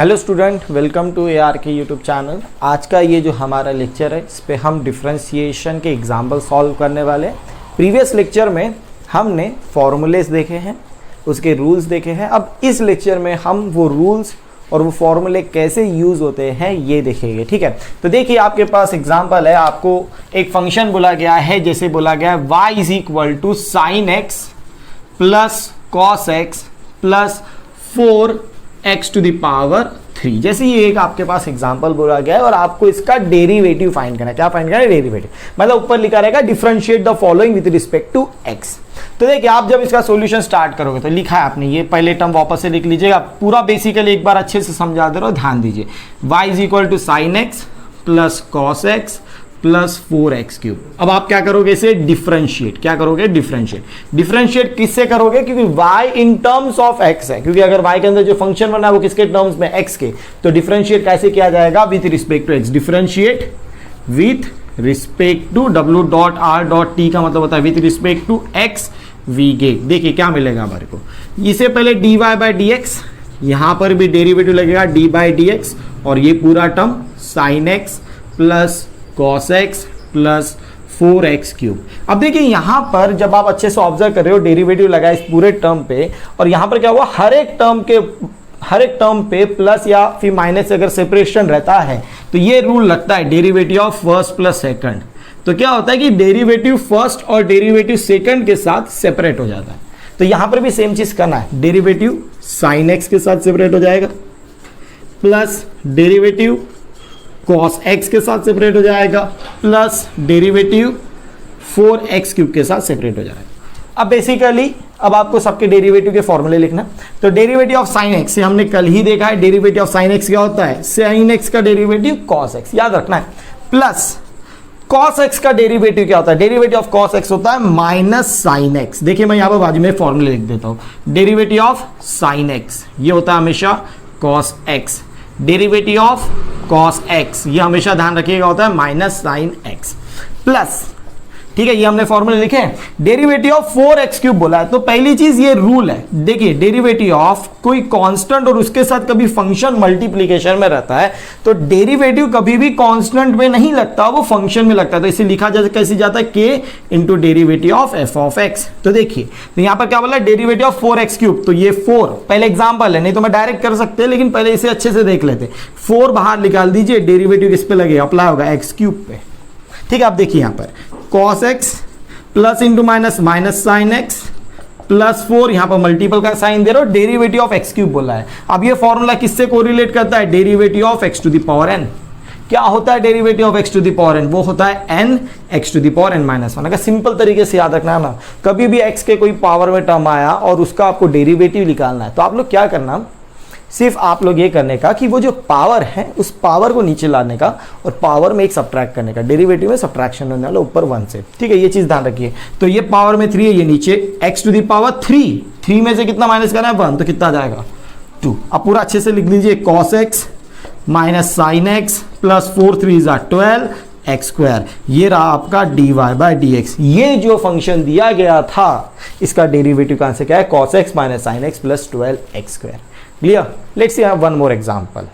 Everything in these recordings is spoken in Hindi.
Hello student, welcome to AR के यूट्यूब चैनल। आज का ये जो हमारा लेक्चर है, इस पे हम डिफरेंशिएशन के एग्जाम्पल सॉल्व करने वाले हैं। प्रीवियस लेक्चर में हमने फॉर्मूलेस देखे हैं, उसके रूल्स देखे हैं। अब इस लेक्चर में हम वो रूल्स और वो फॉर्मूले कैसे यूज़ होते हैं ये देखेंगे, ठीक है। तो देखिए, आपके पास एग्जाम्पल है, आपको एक फंक्शन बोला गया है, जैसे बोला गया है y is equal to sine x plus cos x plus 4x to the power 3। जैसे ये एक आपके पास एग्जांपल बोला गया है और आपको इसका डेरिवेटिव फाइंड करना है। क्या फाइंड करना है? डेरिवेटिव। मतलब ऊपर लिखा रहेगा differentiate the following with respect to x। तो देखिए, आप जब इसका सॉल्यूशन स्टार्ट करोगे तो लिखा है आपने, ये पहले टर्म वापस से लिख लीजिएगा। पूरा बेसिकली एक बार अच्छे से समझा दे रहा हूं, ध्यान दीजिए। y is equal to sine x plus cos x plus 4x cube. अब आप क्या करोगे? इसे डिफरेंशिएट। क्या करोगे? डिफरेंशिएट। डिफरेंशिएट किससे करोगे? क्योंकि y in terms of x है, क्योंकि अगर y के अंदर जो फंक्शन बना है वो किसके टर्म्स में? x के। तो डिफरेंशिएट कैसे किया जाएगा? With respect to x। Differentiate with respect to w.r.t का मतलब होता है with respect to x we get. देखिए क्या मिलेगा हमारे को। इसे पहले dy बाई डी एक्स, यहां पर भी डेरिवेटिव लगेगा d बाई डी एक्स, और ये पूरा term sign x plus cos x plus 4x cube. अब देखिए, यहां पर जब आप अच्छे से ऑब्जर्व कर रहे हो, डेरिवेटिव लगा इस पूरे टर्म पे, और यहां पर क्या हुआ, हर एक टर्म पे प्लस या फिर माइनस से अगर सेपरेशन रहता है तो ये रूल लगता है derivative of first plus second. तो क्या होता है कि डेरिवेटिव फर्स्ट और डेरिवेटिव सेकंड के साथ सेपरेट हो जाता है। तो यहां पर भी सेम चीज करना है, डेरिवेटिव साइन एक्स के साथ सेपरेट हो जाएगा प्लस डेरिवेटिव cos x के साथ सेपरेट हो जाएगा प्लस डेरिवेटिव 4x क्यूब के साथ सेपरेट हो जाएगा। अब बेसिकली अब आपको सबके डेरिवेटिव के फॉर्मूले लिखना। तो डेरिवेटिव ऑफ साइन एक्स से हमने कल ही देखा है, डेरिवेटिव ऑफ साइन एक्स क्या होता है? साइन एक्स का डेरिवेटिव cos x, याद रखना है। प्लस cos x का डेरिवेटिव क्या होता है? डेरिवेटिव ऑफ cos x होता है माइनस साइन एक्स। देखिए, मैं यहां पर बाजू में फॉर्मूले लिख देता हूं। डेरिवेटिव ऑफ साइन एक्स ये होता है हमेशा cos x। Derivative of cos x ये हमेशा ध्यान रखिएगा होता है माइनस साइन x प्लस, ठीक है, ये हमने फॉर्मूले लिखे हैं। डेरिवेटिव ऑफ 4x क्यूब बोला है, तो पहली चीज ये रूल है। देखिए, डेरिवेटिव ऑफ कोई कांस्टेंट और उसके साथ कभी फंक्शन मल्टीप्लिकेशन में रहता है तो डेरिवेटिव कभी भी कांस्टेंट में नहीं लगता, वो फंक्शन में लगता है। तो इसे लिखा जाए कैसे जाता है? k into derivative of f of x। तो देखिए, तो यहां पर क्या बोला? Derivative of 4x cube. तो ये 4 पहले एग्जाम्पल है, नहीं तो मैं डायरेक्ट कर सकते हैं, लेकिन पहले इसे अच्छे से देख लेते। 4 बाहर निकाल दीजिए, डेरिवेटिव किस पे लगेगा? अप्लाई होगा x क्यूब पे। ठीक है, आप देखिए यहां पर cos x plus into minus minus sine x plus 4, यहां पर मल्टीपल का साइन दे रहा हूं, डेरिवेटिव ऑफ x क्यूब बोला है। अब ये फॉर्मूला किससे कोरिलेट करता है? Derivative of x to the power n। क्या होता है derivative of x to the power n? वो होता है n x to the power n minus 1। अगर सिंपल तरीके से याद रखना है ना, कभी भी x के कोई पावर में टर्म आया और उसका आपको डेरिवेटिव निकालना है, तो आप लोग क्या करना, सिर्फ आप लोग ये करने का कि वो जो पावर है उस पावर को नीचे लाने का और पावर में एक सब्ट्रैक्ट करने का। डेरिवेटिव में सब्ट्रैक्शन होने वाला ऊपर 1 से, ठीक है, ये चीज ध्यान रखिए। तो ये पावर में 3 है, ये नीचे x टू द पावर 3 में से कितना माइनस करना है? 1, तो कितना आ जाएगा? 2। अब पूरा अच्छे से लिख लीजिए, cos x minus sign x plus 4 3 12 x square. ये रहा आपका dy बाई डी एक्स। ये जो फंक्शन दिया गया था इसका डेरिवेटिव का आंसर क्या है? cos x minus sign x plus 12 x square. Clear? Let's see one more example.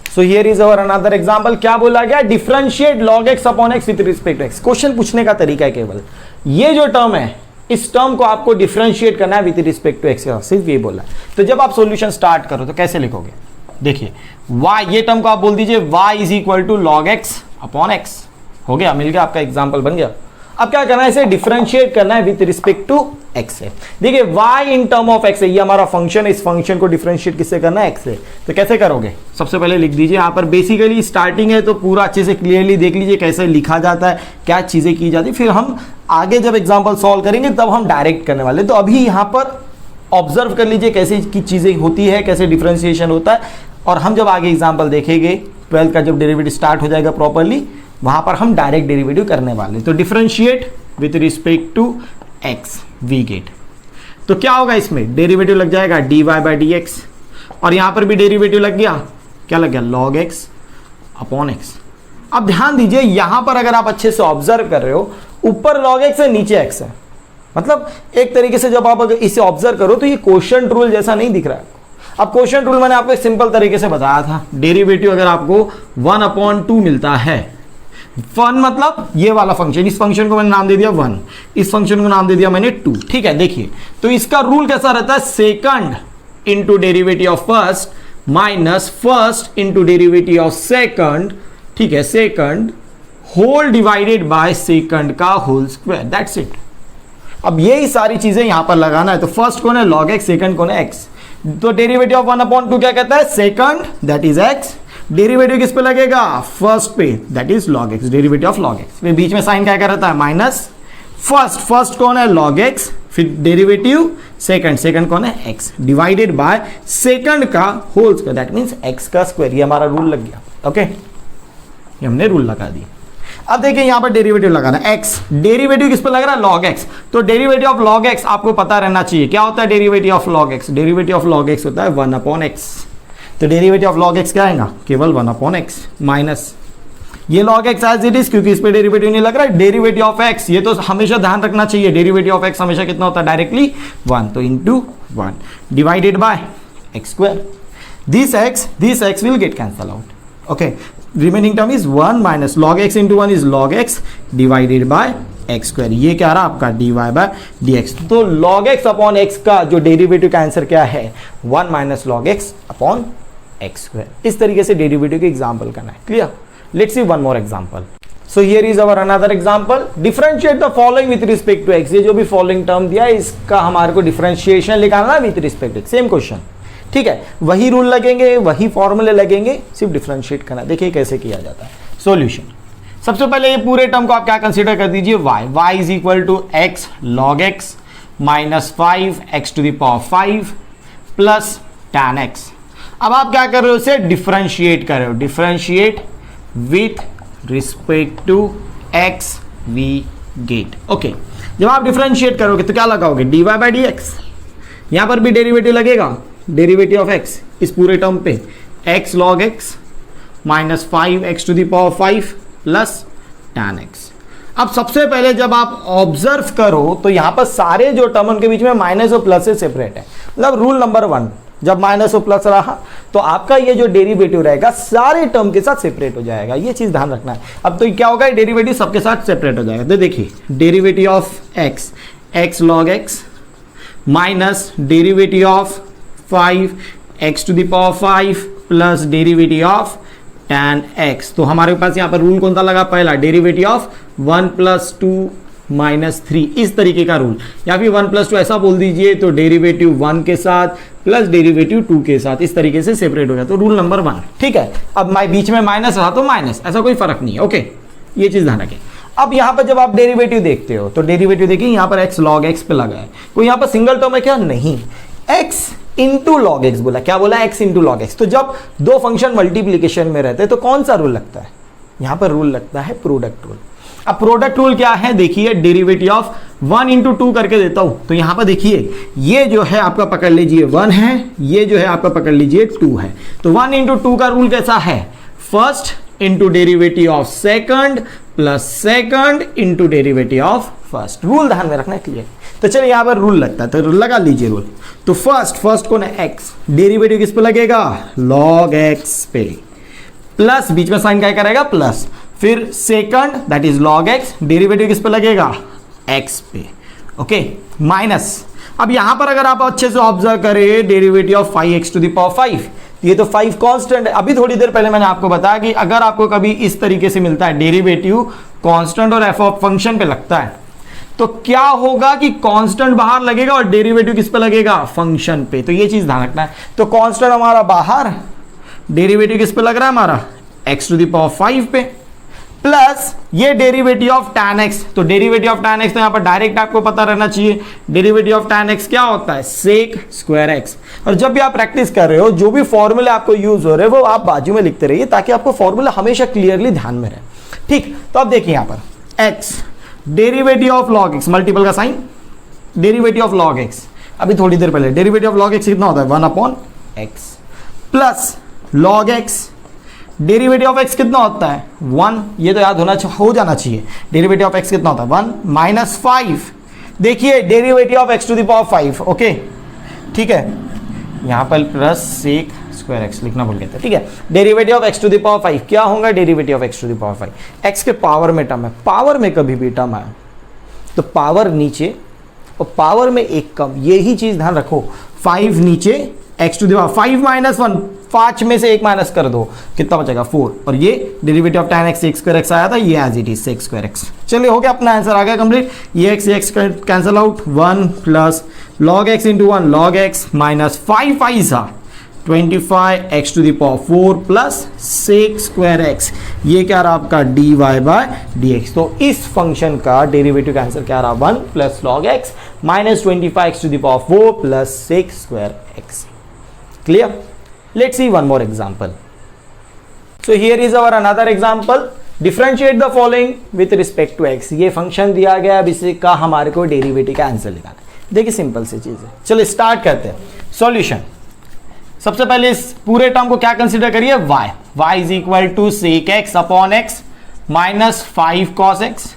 So here is our another example. क्या बोला गया? Differentiate log x upon x with respect to x. Question पूछने का तरीका है केवल, ये जो टर्म है इस टर्म को आपको डिफरेंशिएट करना है विथ रिस्पेक्ट टू x, सिर्फ ये बोला। तो जब आप सॉल्यूशन स्टार्ट करो तो कैसे लिखोगे? देखिए, y ये टर्म को आप बोल दीजिए y is equal to log x upon x। हो गया, मिल गया, आपका एग्जाम्पल बन गया। अब क्या करना है? इसे डिफरेंशिएट करना है विथ रिस्पेक्ट टू x है। देखिए, y in term of x है, ये हमारा फंक्शन है, इस फंक्शन को डिफरेंशिएट किससे करना है? x से। तो कैसे करोगे? सबसे पहले लिख दीजिए यहां पर, बेसिकली स्टार्टिंग है तो पूरा अच्छे से क्लियरली देख लीजिए कैसे लिखा जाता है, क्या चीजें की जाती है, फिर हम आगे जब एग्जाम्पल सॉल्व करेंगे तब हम डायरेक्ट करने वाले। तो अभी यहां पर ऑब्जर्व कर लीजिए कैसे की चीजें होती है, कैसे डिफरेंशिएशन होता है, और हम जब आगे एग्जाम्पल देखेंगे 12th का जब डेरिवेटिव स्टार्ट हो जाएगा प्रॉपरली, वहां पर हम डायरेक्ट डेरिवेटिव करने वाले। तो differentiate with respect to x we get. तो क्या होगा इसमें? डेरिवेटिव लग जाएगा dy बाई डी एक्स, और यहां पर भी डेरिवेटिव लग गया, क्या लग गया? log x upon x। अब ध्यान दीजिए, यहां पर अगर आप अच्छे से ऑब्जर्व कर रहे हो, ऊपर log x है, नीचे x है। मतलब एक तरीके से जब आप अगर इसे ऑब्जर्व करो तो ये क्वोशिएंट रूल जैसा नहीं दिख रहा है। अब क्वोशिएंट रूल मैंने आपको एक सिंपल तरीके से बताया था, डेरिवेटिव अगर आपको 1/2 मिलता है, 1 मतलब ये वाला फंक्शन, इस फंक्शन को मैंने नाम दे दिया 1, इस फंक्शन को नाम दे दिया मैंने 2, ठीक है। देखिए तो इसका रूल कैसा रहता है, second into derivative of first minus first into derivative of second, ठीक है, second whole divided by second का होल स्क्वायर, दैट्स इट। अब यही सारी चीजें यहां पर लगाना है। तो फर्स्ट कौन है log x, सेकंड कौन है x। तो डेरिवेटिव ऑफ 1/2 क्या कहता है, second that is x, derivative किस पे लगेगा, फर्स्ट पे, that is log x, derivative of log x। फिर बीच में साइन क्या रहता है, माइनस फर्स्ट कौन है log x, फिर डेरिवेटिव सेकंड, सेकंड कौन है x, डिवाइडेड बाय सेकंड का whole square, that means x का स्क्वायर। ये हमारा रूल लग गया, ओके, ये हमने रूल लगा दिया। अब देखिए यहां पर डेरिवेटिव लगाना, x, डेरिवेटिव किस पे लग रहा है, log x। तो डेरिवेटिव ऑफ log x आपको पता रहना चाहिए, क्या होता है derivative of log x, derivative of log x होता है 1/x। तो डेरिवेटिव ऑफ log x क्या आएगा, केवल 1/x माइनस ये log x as it is, क्योंकि इस पे डेरिवेटिव नहीं लग रहा है, डेरिवेटिव ऑफ x, ये तो हमेशा ध्यान रखना चाहिए, डेरिवेटिव ऑफ x हमेशा कितना होता है, डायरेक्टली 1, तो into 1 divided by x square, this x will get cancel out, okay. Remaining term is 1 minus log x into 1 is log x divided bye x square, ये क्या रहा आपका dy बाय dx। तो log x अपॉन x का जो डेरिवेटिव का आंसर क्या है, 1 minus log x upon x square. इस तरीके से डेरिवेटिव के एग्जांपल करना है, clear. Let's see one more example. So here is our another example, differentiate the following with respect to x। ये जो भी फॉलोइंग टर्म दिया है इसका हमारे को डिफरेंशिएशन निकालना है with respect to, same question, ठीक है, वही रूल लगेंगे, वही फॉर्मूले लगेंगे, सिर्फ डिफरेंशिएट करना। देखिए कैसे किया जाता है। सॉल्यूशन, सबसे पहले ये पूरे टर्म को आप क्या कंसीडर कर दीजिए, y is equal to x log x minus 5x to the power 5 plus tan x। अब आप क्या कर रहे हो, इसे डिफरेंशिएट कर रहे हो, differentiate with respect to x we get, okay. जब आप डिफरेंशिएट करोगे तो क्या लगाओगे, dy बाई डी एक्स, यहां पर भी डेरिवेटिव लगेगा, डेरिवेटिव ऑफ x इस पूरे टर्म पे x log x minus 5x to the power 5 plus tan x। अब सबसे पहले जब आप ऑब्जर्व करो तो यहां पर सारे जो टर्म उनके बीच में माइनस और प्लस से सेपरेट है, मतलब रूल नंबर 1, जब माइनस और प्लस रहा तो आपका ये जो डेरिवेटिव रहेगा सारे टर्म के साथ सेपरेट हो जाएगा, ये चीज ध्यान रखना है। अब तो क्या होगा, डेरिवेटिव सबके साथ सेपरेट हो जाएगा। तो देखिए derivative of x log x minus derivative of 5x to the power 5 plus derivative of tan x। तो हमारे पास यहाँ पर रूल कौन सा लगा, पहला डेरिवेटिव ऑफ 1 + 2 - 3, इस तरीके का रूल, या फिर 1 + 2 ऐसा बोल दीजिए, तो डेरिवेटिव 1 के साथ प्लस डेरिवेटिव 2 के साथ इस तरीके से सेपरेट हो गया, तो रूल नंबर 1, ठीक है। अब बीच में माइनस रहा तो माइनस, ऐसा कोई फर्क नहीं है, ओके, ये चीज ध्यान रखें। अब यहाँ पर जब आप डेरिवेटिव देखते हो तो डेरिवेटिव देखिए यहाँ पर x log x पे लगा है, तो यहाँ पर सिंगल टर्म है क्या, नहीं, x इंटू लॉग एक्स बोला, क्या बोला, x इंटू लॉग एक्स। तो जब दो फंक्शन मल्टीप्लीकेशन में रहते हैं तो कौन सा रूल लगता है, यहां पर रूल लगता है प्रोडक्ट रूल। अब प्रोडक्ट रूल क्या है, देखिए डेरिवेटिव ऑफ 1 इंटू 2 करके देता हूं, तो यहां पर देखिए ये जो है आपका पकड़ लीजिए 1 है, ये जो है आपका पकड़ लीजिए 2 है। तो 1 इंटू 2 का रूल कैसा है, first into derivative of second plus second into derivative of first. Rule ध्यान में रखना है, क्लियर। तो चलिए यहां पर रूल लगता है, तो रूल लगा लीजिए रूल। तो फर्स्ट कौन है, x, डेरिवेटिव किस पे लगेगा, log x पे, प्लस बीच में साइन क्या करेगा, प्लस, फिर second that is log x, derivative किस पे लगेगा, x पे, ओके, माइनस। अब यहां पर अगर आप अच्छे से ऑब्जर्व करें derivative of 5x to the power 5, ये तो 5 कांस्टेंट है। अभी थोड़ी देर पहले मैंने आपको बताया कि अगर आपको कभी इस तरीके से मिलता है डेरिवेटिव कांस्टेंट और f ऑफ फंक्शन पे लगता है, तो क्या होगा कि कांस्टेंट बाहर लगेगा और डेरिवेटिव किस पे लगेगा, फंक्शन पे। तो ये चीज ध्यान रखना है। तो कांस्टेंट हमारा बाहर, डेरिवेटिव किस पे लग रहा है हमारा, x टू द पावर 5 पे, प्लस ये डेरिवेटिव ऑफ tan x। तो डेरिवेटिव ऑफ tan x तो यहां पर डायरेक्ट आपको पता रहना चाहिए, डेरिवेटिव ऑफ tan x क्या होता है, sec स्क्वायर x। और जब भी आप प्रैक्टिस कर रहे हो, जो भी फॉर्मूले आपको यूज हो रहे हैं वो आप बाजू में लिखते रहिए, ताकि आपको फॉर्मूला हमेशा क्लियरली ध्यान में रहे, ठीक। तो अब देखिए यहां पर x, derivative of log x, multiple का sine, derivative of log x, अभी थोड़ी देर पहले डेरिवेटिव ऑफ log x कितना होता है, 1/x, plus log x, derivative of x कितना होता है, 1, ये तो याद हो जाना चाहिए। डेरिवेटिव ऑफ x कितना होता है, 1 माइनस 5, देखिए derivative of x to the power 5, okay, ठीक है, यहाँ पर प्लस सेक स्क्वायर एक्स लिखना भूल गए थे, ठीक है। Derivative of x to the power 5 क्या होगा, derivative of x to the power 5, x के पावर में टर्म है, पावर में कभी भी टर्म आया तो पावर नीचे और पावर में एक कम, यही चीज ध्यान रखो। 5 नीचे x to the power 5 minus 1, 5 में से एक माइनस कर दो, कितना बचेगा 4, और ये derivative of tan x sec square x आया था, ये as it is sec square x. चलिए हो गया, अपना आंसर आ गया कंप्लीट। ये x cancel out, 1 plus log x into 1 log x minus 5 5 25 x to the power 4 plus sec square x, ये क्या रहा आपका dy बाय dx। तो इस फंक्शन का डेरिवेटिव का आंसर क्या रहा, 1 plus log x minus 25 x to the power 4 plus sec square x. Clear? Let's see one more example. So here is our another example. Differentiate the following with respect to x. ये फंक्शन दिया गया, अब इसी का हमारे को डेरिवेटिव का आंसर निकालना है। देखिए सिंपल सी चीज है, चलो स्टार्ट करते हैं सॉल्यूशन। सबसे पहले इस पूरे टर्म को क्या कंसीडर करिए, y is equal to sec x upon x minus 5 cos x।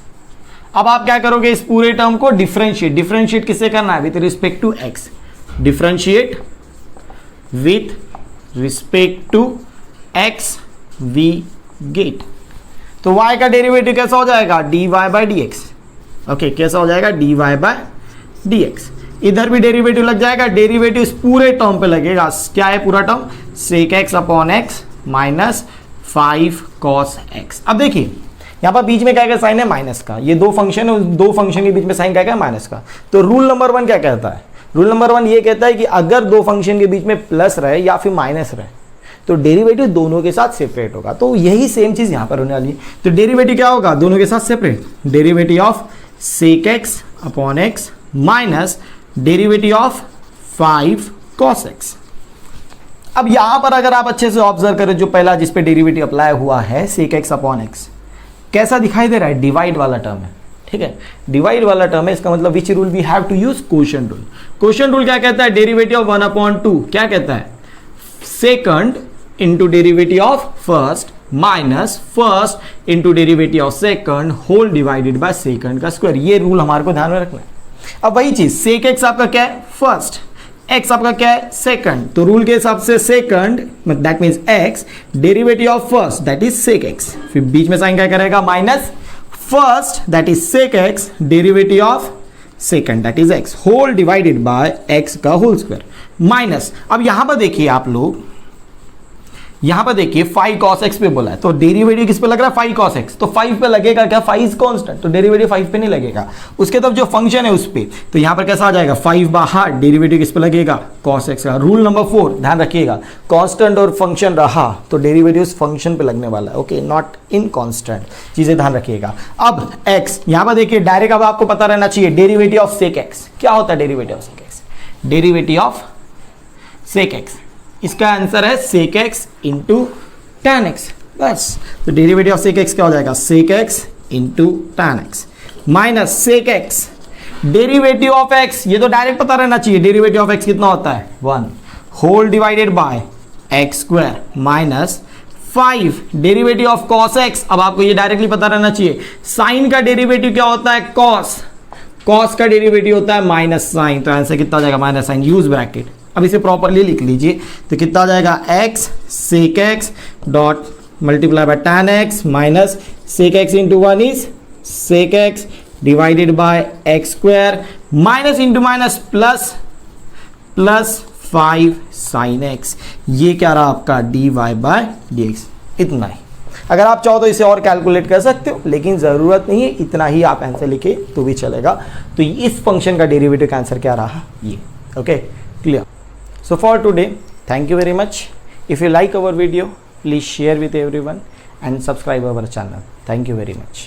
अब आप क्या करोगे, इस पूरे टर्म को डिफरेंशिएट किससे करना है, with respect to x। Differentiate with respect to x we get, तो y का डेरिवेटिव कैसा हो जाएगा, dy by d x. Okay, कैसा हो जाएगा, dy बाई डी एक्स। इधर भी डेरिवेटिव लग जाएगा, डेरिवेटिव इस पूरे टर्म पे लगेगा, क्या है पूरा term, sec x upon x minus 5 cos x। अब देखिए यहाँ पर बीच में क्या क्या साइन है, माइनस का, ये दो फंक्शन के बीच में साइन क्या क्या माइनस का। तो रूल नंबर 1 क्या कहता है, रूल नंबर 1 ये कहता है कि अगर दो फंक्शन के बीच में प्लस रहे या फिर माइनस रहे तो डेरिवेटिव दोनों के साथ सेपरेट होगा। तो यही सेम चीज यहां पर होने वाली है। तो डेरिवेटिव क्या होगा, दोनों के साथ separate, derivative of sec x upon x minus derivative of 5 cos x। अब यहां पर अगर आप अच्छे से ऑब्जर्व करें, जो पहला जिस पे डेरिवेटिव अप्लाई हुआ है सेक एक्स अपॉन एक्स, कैसा दिखाई दे रहा है, डिवाइड वाला टर्म है, ठीक है, डिवाइड वाला टर्म है। इसका मतलब which rule we have to use, quotient rule. Quotient rule क्या कहता है, डेरिवेटिव ऑफ 1/2 क्या कहता है, second into derivative of first minus first into derivative of second whole divided by second का स्क्वायर। ये रूल हमारे को ध्यान में रखना है। अब वही चीज, सेक एक्स आपका क्या है, फर्स्ट, एक्स आपका क्या है, सेकंड। तो रूल के हिसाब से second that means x, derivative of first that is sec x, फिर बीच में साइन क्या करेगा, minus first that is sec x, derivative of second that is x whole divided by x का होल स्क्वायर माइनस। अब यहां पर देखिए आप लोग, यहां पर देखिए 5 cos x पे बोला है, तो डेरिवेटिव किस पे लग रहा है, 5 cos x, तो 5 पे लगेगा क्या, 5 इज कांस्टेंट, तो डेरिवेटिव 5 पे नहीं लगेगा। उसके तरफ जो फंक्शन है उस पे, तो यहां पर कैसा आ जाएगा, 5 बाहर, डेरिवेटिव किस पे लगेगा, cos x का। रूल नंबर 4 ध्यान रखिएगा, कांस्टेंट और फंक्शन रहा तो डेरिवेटिव उस फंक्शन पे लगने वाला है, ओके, नॉट इन कांस्टेंट, चीजें ध्यान रखिएगा। अब x यहां पर देखिए डायरेक्ट, अब आपको पता रहना चाहिए डेरिवेटिव ऑफ सेक x क्या होता है, derivative of sec x, derivative of sec x, इसका आंसर है sec x into tan x, बस। तो डेरिवेटिव ऑफ सेक एक्स क्या हो जाएगा, sec x into tan x minus sec x derivative of x, ये तो डायरेक्ट पता रहना चाहिए, डेरिवेटिव ऑफ एक्स कितना होता है, 1 whole divided by x square minus 5 derivative of cos x. अब आपको ये डायरेक्टली पता रहना चाहिए, साइन का डेरिवेटिव क्या होता है, कॉस, कॉस का डेरिवेटिव होता है माइनस साइन, तो आंसर कितना हो जाएगा, माइनस साइन, यूज ब्रैकेट। अब इसे प्रॉपरली लिख लीजिए, तो कितना हो जाएगा, x sec x dot multiply by tan x minus sec x into 1 is sec x divided by x square minus into minus plus plus 5 sine x. ये क्या रहा आपका dy बाय dx, इतना ही। अगर आप चाहो तो इसे और कैलकुलेट कर सकते हो, लेकिन ज़रूरत नहीं है, इतना ही आप आंसर लिखे तो भी चलेगा। तो इस फंक्शन का डेरिवेटिव का आंसर क्या रहा, ये, okay, clear. So for today, thank you very much. If you like our video, please share with everyone and subscribe our channel. Thank you very much.